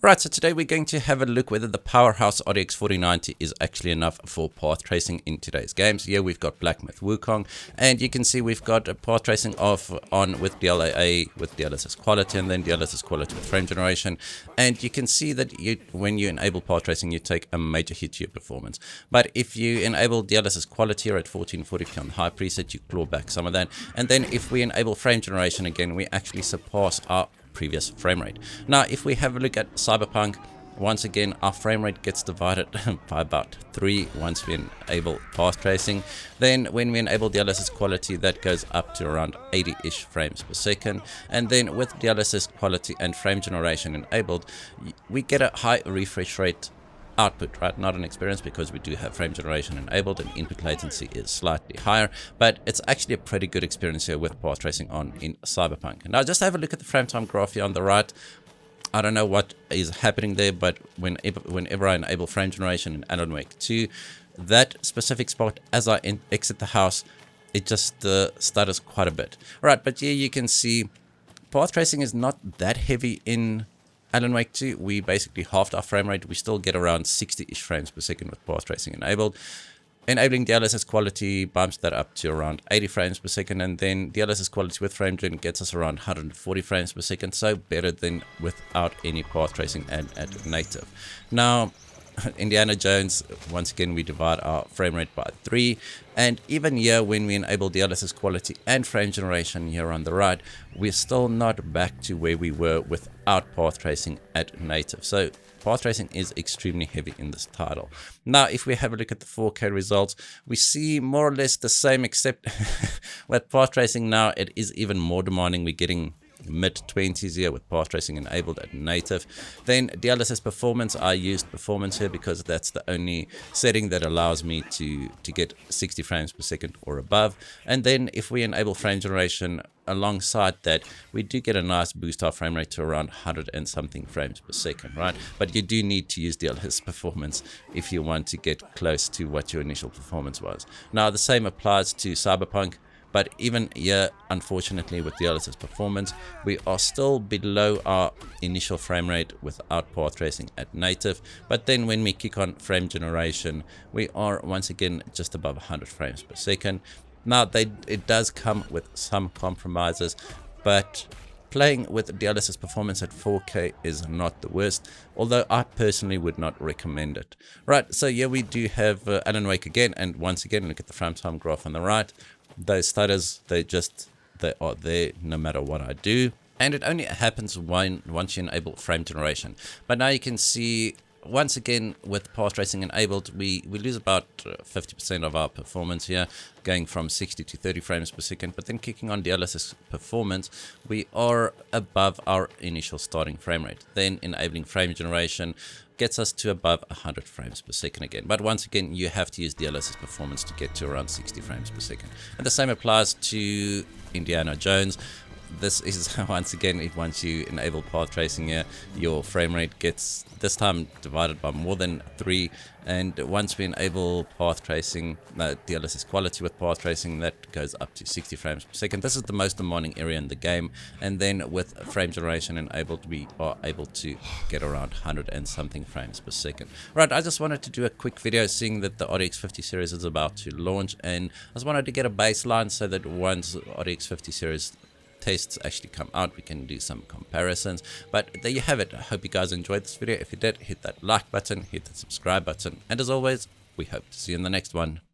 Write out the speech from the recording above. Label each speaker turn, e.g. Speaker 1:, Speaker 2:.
Speaker 1: Right, so today we're going to have a look whether the powerhouse RTX 4090 is actually enough for path tracing in today's games. Here we've got Black Myth Wukong, and you can see we've got a path tracing on with DLAA with DLSS quality, and then DLSS quality with frame generation. And you can see that when you enable path tracing, you take a major hit to your performance. But if you enable DLSS quality at 1440p on the high preset, you claw back some of that. And then if we enable frame generation again, we actually surpass our previous frame rate. Now, if we have a look at Cyberpunk, once again, our frame rate gets divided by about 3 once we enable path tracing. Then when we enable DLSS quality, that goes up to around 80-ish frames per second. And then with DLSS quality and frame generation enabled, we get a high refresh rate output, right? Not an experience, because we do have frame generation enabled and input latency is slightly higher, but it's actually a pretty good experience here with path tracing on in Cyberpunk. Now just have a look at the frame time graph here on the right. I don't know what is happening there, but whenever I enable frame generation in Alan Wake 2, that specific spot as I exit the house, it just stutters quite a bit. Right, but here you can see path tracing is not that heavy in Alan Wake 2. We basically halved our frame rate. We still get around 60-ish frames per second with path tracing enabled. Enabling DLSS quality bumps that up to around 80 frames per second, and then DLSS quality with frame gen gets us around 140 frames per second, so better than without any path tracing and at native. Now, Indiana Jones, once again, we divide our frame rate by 3, and even here when we enable DLSS quality and frame generation here on the right, we're still not back to where we were without path tracing at native. So path tracing is extremely heavy in this title. Now if we have a look at the 4K results, we see more or less the same, except with path tracing now it is even more demanding. We're getting mid-20s here with path tracing enabled at native. Then DLSS performance, I used performance here because that's the only setting that allows me to get 60 frames per second or above. And then if we enable frame generation alongside that, we do get a nice boost our frame rate to around 100 and something frames per second, right? But you do need to use DLSS performance if you want to get close to what your initial performance was. Now the same applies to Cyberpunk. But even here, unfortunately, with DLSS performance, we are still below our initial frame rate without path tracing at native. But then when we kick on frame generation, we are once again just above 100 frames per second. Now, it does come with some compromises, but playing with DLSS performance at 4K is not the worst, although I personally would not recommend it. Right, so here we do have Alan Wake again, and once again, look at the frame time graph on the right. Those stutters, they are there no matter what I do, and it only happens once you enable frame generation. But now you can see, once again, with path tracing enabled, we lose about 50% of our performance here, going from 60 to 30 frames per second. But then kicking on DLSS performance, we are above our initial starting frame rate. Then enabling frame generation gets us to above 100 frames per second again. But once again, you have to use DLSS performance to get to around 60 frames per second. And the same applies to Indiana Jones. This is once again, once you enable path tracing here, your frame rate gets this time divided by more than 3. And once we enable path tracing, DLSS quality with path tracing, that goes up to 60 frames per second. This is the most demanding area in the game. And then with frame generation enabled, we are able to get around 100 and something frames per second. Right, I just wanted to do a quick video, seeing that the RTX 50 series is about to launch, and I just wanted to get a baseline so that once RTX 50 series tests actually come out, we can do some comparisons. But there you have it. I hope you guys enjoyed this video. If you did, hit that like button, hit that subscribe button, and as always, we hope to see you in the next one.